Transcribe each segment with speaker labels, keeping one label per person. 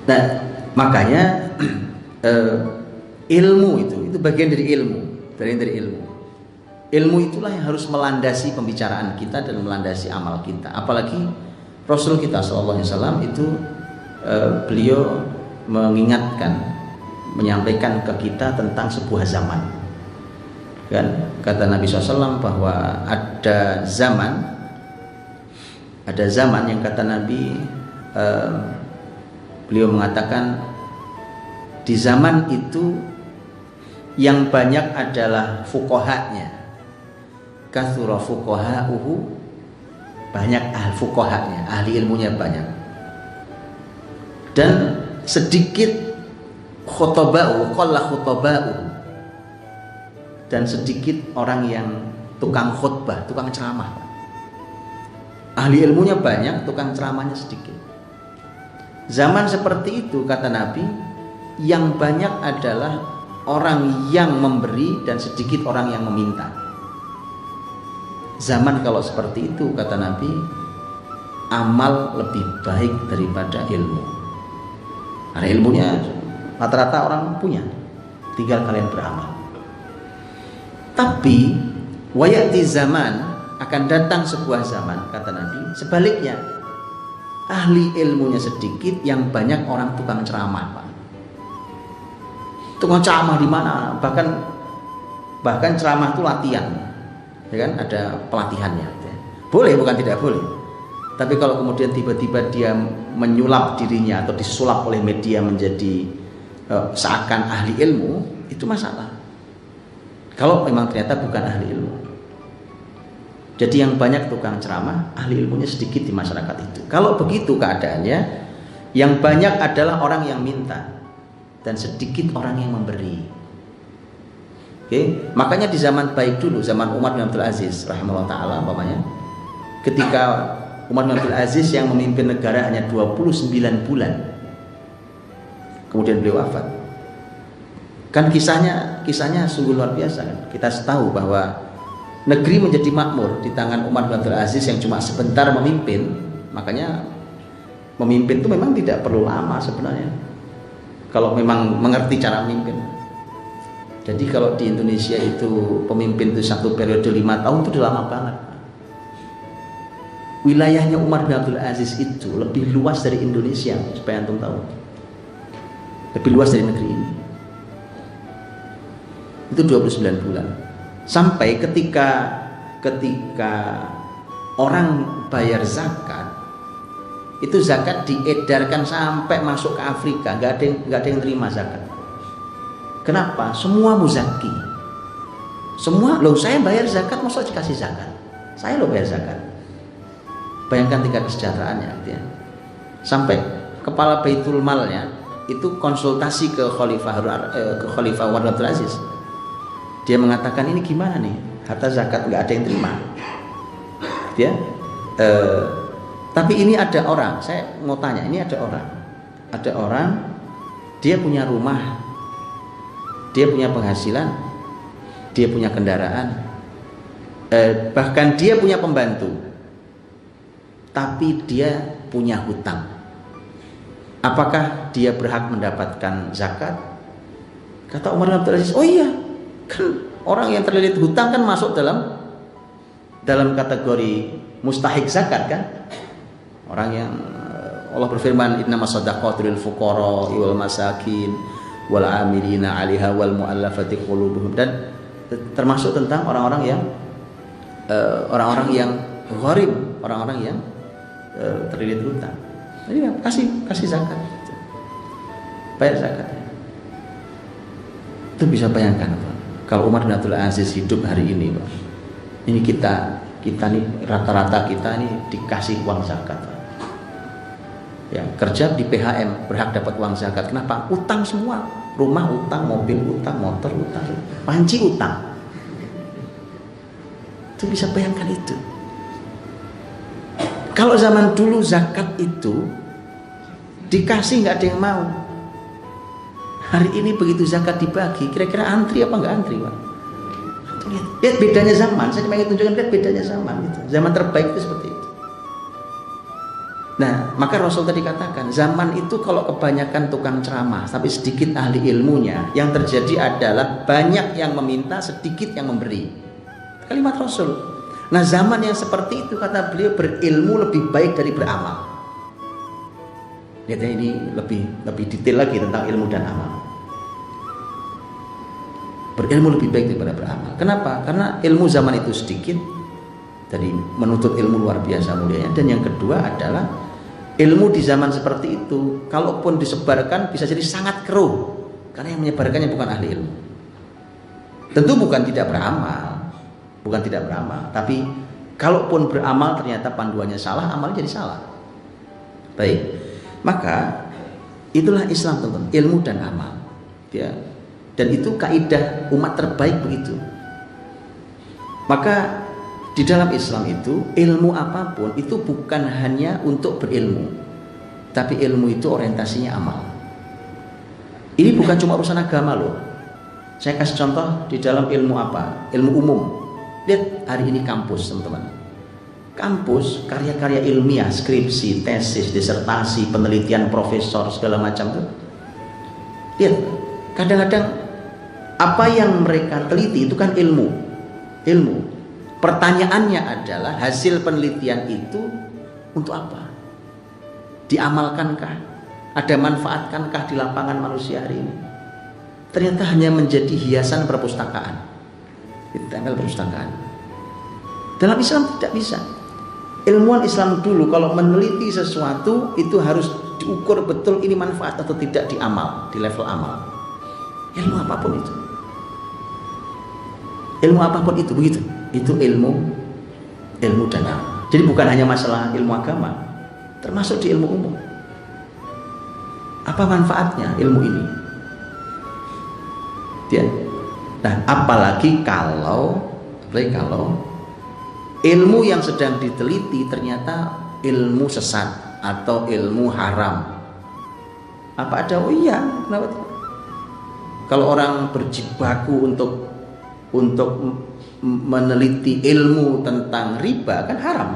Speaker 1: Nah, makanya ilmu itu bagian dari ilmu, dari ilmu. Ilmu itulah yang harus melandasi pembicaraan kita dan melandasi amal kita. Apalagi Rasul kita Shallallahu Alaihi Wasallam itu beliau mengingatkan, menyampaikan ke kita tentang sebuah zaman. Kan kata Nabi SAW bahwa ada zaman yang kata Nabi, beliau mengatakan di zaman itu yang banyak adalah fuqahanya, katsura fuqaha'uhu, banyak fuqahanya, ahli ilmunya banyak, dan sedikit khutaba'u, qalla khutaba'u, dan sedikit orang yang tukang khutbah, tukang ceramah. Ahli ilmunya banyak, tukang ceramahnya sedikit. Zaman seperti itu kata Nabi, yang banyak adalah orang yang memberi dan sedikit orang yang meminta. Zaman kalau seperti itu kata Nabi, amal lebih baik daripada ilmu. Karena ilmunya rata-rata orang punya, tinggal kalian beramal. Tapi wayati zaman, akan datang sebuah zaman kata Nabi sebaliknya, ahli ilmunya sedikit, yang banyak orang tukang ceramah, Pak. Tukang ceramah di mana? Bahkan ceramah itu latihan, ya kan? Ada pelatihannya. Boleh, bukan tidak boleh. Tapi kalau kemudian tiba-tiba dia menyulap dirinya atau disulap oleh media menjadi seakan ahli ilmu, itu masalah. Kalau memang ternyata bukan ahli ilmu. Jadi yang banyak tukang ceramah, ahli ilmunya sedikit di masyarakat itu. Kalau begitu keadaannya, yang banyak adalah orang yang minta dan sedikit orang yang memberi. Oke, makanya di zaman baik dulu, zaman Umar bin Abdul Aziz rahimahullah taala umpamanya, ketika Umar bin Abdul Aziz yang memimpin negara hanya 29 bulan, kemudian beliau wafat. Kan kisahnya sungguh luar biasa kan? Kita tahu bahwa negeri menjadi makmur di tangan Umar bin Abdul Aziz yang cuma sebentar memimpin. Makanya memimpin itu memang tidak perlu lama sebenarnya, kalau memang mengerti cara memimpin. Jadi kalau di Indonesia itu pemimpin itu satu periode 5 tahun itu udah lama banget. Wilayahnya Umar bin Abdul Aziz itu lebih luas dari Indonesia, supaya antum tahu. Lebih luas dari negeri ini. Itu 29 bulan. Sampai ketika orang bayar zakat, itu zakat diedarkan sampai masuk ke Afrika, nggak ada yang terima zakat. Kenapa? Semua muzaki. Semua, loh saya bayar zakat, masa dikasih zakat? Saya loh bayar zakat. Bayangkan tingkat kesejahteraannya gitu ya. Sampai kepala Baitul Malnya itu konsultasi ke Khalifah Umar bin Abdul Aziz. Dia mengatakan, ini gimana nih, harta zakat nggak ada yang terima. Dia, tapi ini ada orang, saya mau tanya, ini ada orang, dia punya rumah, dia punya penghasilan, dia punya kendaraan, bahkan dia punya pembantu, tapi dia punya hutang. Apakah dia berhak mendapatkan zakat? Kata Umar bin Abdul Aziz, oh iya, kan orang yang terlilit hutang kan masuk dalam kategori mustahik zakat kan. Orang yang Allah berfirman, innamas shadaqatu lil fuqara wal masakin wal amilina 'alaiha wal mu'allafati qulubuhum, dan termasuk tentang orang-orang yang gharib, orang-orang yang terlilit hutang. Jadi kasih zakat, bayar zakat. Itu bisa bayangkan Pak, kalau Umar bin Abdul Aziz hidup hari ini Pak, ini kita nih rata-rata kita ini dikasih uang zakat Pak. Ya, kerja di PHM berhak dapat uang zakat. Kenapa? Utang semua, rumah utang, mobil utang, motor utang, panci utang. Itu bisa bayangkan itu. Kalau zaman dulu zakat itu dikasih nggak ada yang mau. Hari ini begitu zakat dibagi, kira-kira antri apa nggak antri Pak? Lihat bedanya zaman. Saya cuma ingin tunjukkan, lihat bedanya zaman gitu. Zaman terbaik itu seperti itu. Nah, maka Rasul tadi katakan, zaman itu kalau kebanyakan tukang ceramah tapi sedikit ahli ilmunya, yang terjadi adalah banyak yang meminta, sedikit yang memberi. Kalimat Rasul. Nah, zaman yang seperti itu kata beliau, berilmu lebih baik dari beramal. Lihat ya, ini lebih detail lagi tentang ilmu dan amal. Berilmu lebih baik daripada beramal. Kenapa? Karena ilmu zaman itu sedikit, jadi menuntut ilmu luar biasa mulianya. Dan yang kedua adalah ilmu di zaman seperti itu, kalaupun disebarkan bisa jadi sangat keruh, karena yang menyebarkannya bukan ahli ilmu. Tentu bukan tidak beramal, tapi kalaupun beramal ternyata panduannya salah, amalnya jadi salah. Baik, maka itulah Islam, teman-teman, ilmu dan amal. Ya. Dan itu kaidah umat terbaik begitu. Maka di dalam Islam itu ilmu apapun itu bukan hanya untuk berilmu, tapi ilmu itu orientasinya amal. Ini bukan cuma urusan agama loh. Saya kasih contoh di dalam ilmu apa? Ilmu umum. Lihat hari ini kampus, teman-teman. Kampus, karya-karya ilmiah, skripsi, tesis, disertasi, penelitian profesor segala macam tuh. Lihat, kadang-kadang apa yang mereka teliti itu kan ilmu. Pertanyaannya adalah hasil penelitian itu untuk apa? Diamalkankah? Ada manfaatkankah di lapangan manusia hari ini? Ternyata hanya menjadi hiasan perpustakaan. Ditempel perpustakaan. Dalam Islam tidak bisa. Ilmuwan Islam dulu kalau meneliti sesuatu itu harus diukur betul ini manfaat atau tidak di amal, di level amal. Ilmu apapun itu. Ilmu apapun itu begitu. Itu ilmu dan amal. Jadi bukan hanya masalah ilmu agama, termasuk di ilmu umum. Apa manfaatnya ilmu ini? Ya. Nah, apalagi kalau ilmu yang sedang diteliti ternyata ilmu sesat atau ilmu haram. Apa ada? Oh iya, kenapa? Kalau orang berjibaku untuk meneliti ilmu tentang riba kan haram,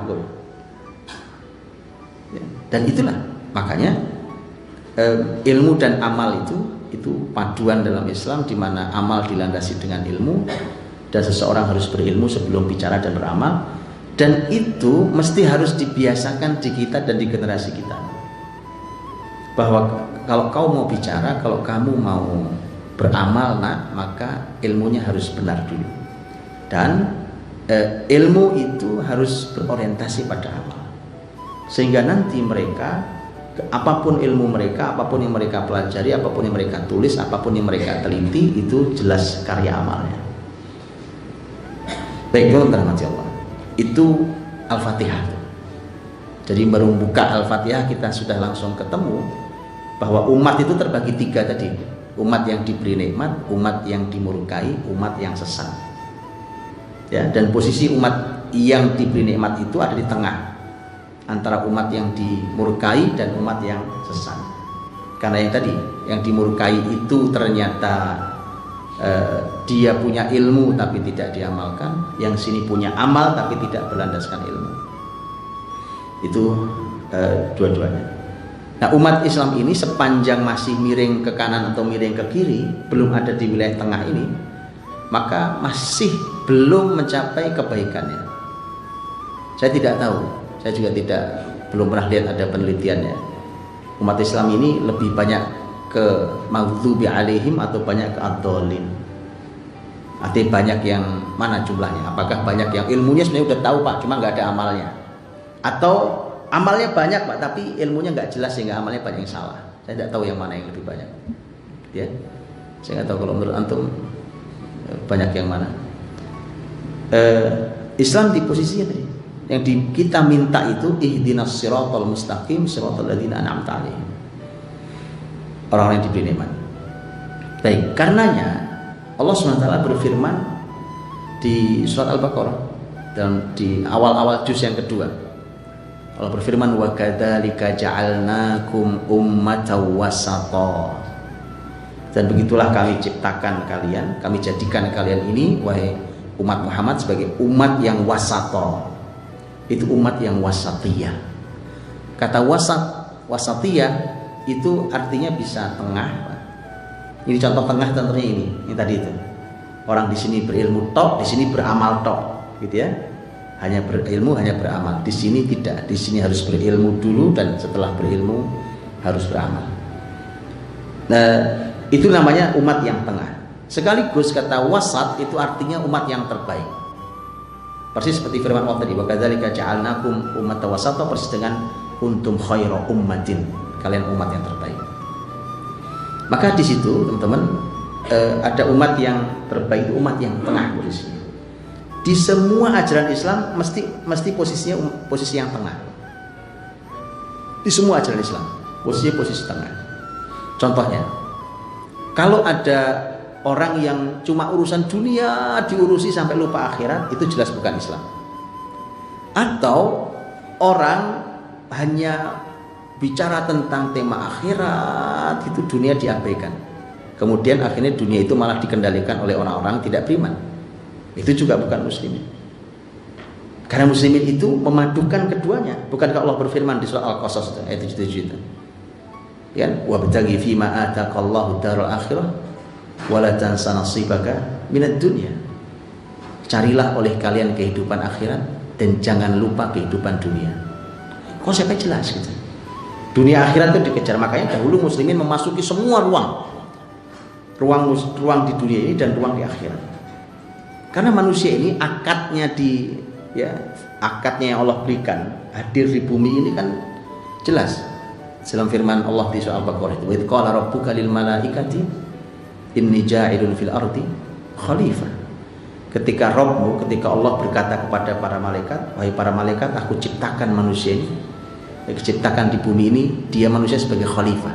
Speaker 1: dan itulah makanya ilmu dan amal itu paduan dalam Islam, di mana amal dilandasi dengan ilmu, dan seseorang harus berilmu sebelum bicara dan beramal, dan itu mesti harus dibiasakan di kita dan di generasi kita, bahwa kalau kau mau bicara, kalau kamu mau beramal, maka ilmunya harus benar dulu. Dan ilmu itu harus berorientasi pada amal, sehingga nanti mereka, apapun ilmu mereka, apapun yang mereka pelajari, apapun yang mereka tulis, apapun yang mereka teliti, itu jelas karya amalnya. Baik, teman-teman Allah, itu Al-Fatihah. Jadi baru buka Al-Fatihah kita sudah langsung ketemu bahwa umat itu terbagi tiga tadi. Umat yang diberi nikmat, umat yang dimurkai, umat yang sesat. Ya, dan posisi umat yang diberi nikmat itu ada di tengah antara umat yang dimurkai dan umat yang sesat. Karena yang tadi, yang dimurkai itu ternyata dia punya ilmu tapi tidak diamalkan, yang sini punya amal tapi tidak berlandaskan ilmu. Itu dua-duanya. Nah, umat Islam ini sepanjang masih miring ke kanan atau miring ke kiri, belum ada di wilayah tengah ini, maka masih belum mencapai kebaikannya. Saya tidak tahu, saya juga belum pernah lihat ada penelitiannya. Umat Islam ini lebih banyak ke maghdubi alaihim atau banyak ke ad-dhalin. Artinya banyak yang mana jumlahnya? Apakah banyak yang ilmunya sebenarnya udah tahu Pak, cuma nggak ada amalnya? Atau amalnya banyak Pak, tapi ilmunya nggak jelas sehingga amalnya banyak yang salah? Saya tidak tahu yang mana yang lebih banyak. Ya, saya nggak tahu kalau menurut antum banyak yang mana. Islam di posisinya tadi, yang kita minta itu ihdinas siratal mustaqim siratal ladzina an'amta 'alaihim, orang-orang yang diberi nikmat. Baik, karenanya Allah SWT berfirman di surat Al-Baqarah dan di awal-awal juz yang kedua, Allah berfirman, wa kadzalika ja'alnakum ummatan wasata, dan begitulah kami ciptakan kalian, kami jadikan kalian ini wahai umat Muhammad sebagai umat yang wasata. Itu umat yang wasatiyah. Kata wasatiyah itu artinya bisa tengah. Ini contoh tengah tentunya ini tadi itu. Orang di sini berilmu tok, di sini beramal tok, gitu ya. Hanya berilmu, hanya beramal. Di sini tidak. Di sini harus berilmu dulu dan setelah berilmu harus beramal. Nah, itu namanya umat yang tengah. Sekaligus kata wasat itu artinya umat yang terbaik. Persis seperti firman Allah tadi, wa kadzalika ja'alnakum ummatan wasata, persis dengan kuntum khairu ummatin, kalian umat yang terbaik. Maka di situ teman-teman ada umat yang terbaik, itu umat yang tengah posisinya. Di semua ajaran Islam mesti posisinya posisi yang tengah. Di semua ajaran Islam posisinya posisi tengah. Contohnya, kalau ada orang yang cuma urusan dunia diurusi sampai lupa akhirat, itu jelas bukan Islam. Atau orang hanya bicara tentang tema akhirat, itu dunia diabaikan. Kemudian akhirnya dunia itu malah dikendalikan oleh orang-orang tidak beriman. Itu juga bukan muslimin. Karena muslimin itu memadukan keduanya. Bukankah Allah berfirman di surah Al-Qasas ayat 77 itu? Ya, wabtaghi fima ataqallahu daral akhirah wala tansa nasibaka minad dunya. Carilah oleh kalian kehidupan akhirat dan jangan lupa kehidupan dunia. Konsepnya jelas gitu. Dunia akhirat itu dikejar, makanya dahulu muslimin memasuki semua ruang di dunia ini dan ruang di akhirat. Karena manusia ini akadnya yang Allah berikan hadir di bumi ini kan jelas. Dalam firman Allah di surah Al-Baqarah itu, "Wa idz qala rabbuka lil malaikati inni ja'ilun fil ardi khalifah." Ketika Allah berkata kepada para malaikat, "Wahai para malaikat, aku ciptakan manusia ini, ciptakan di bumi ini dia manusia sebagai khalifah."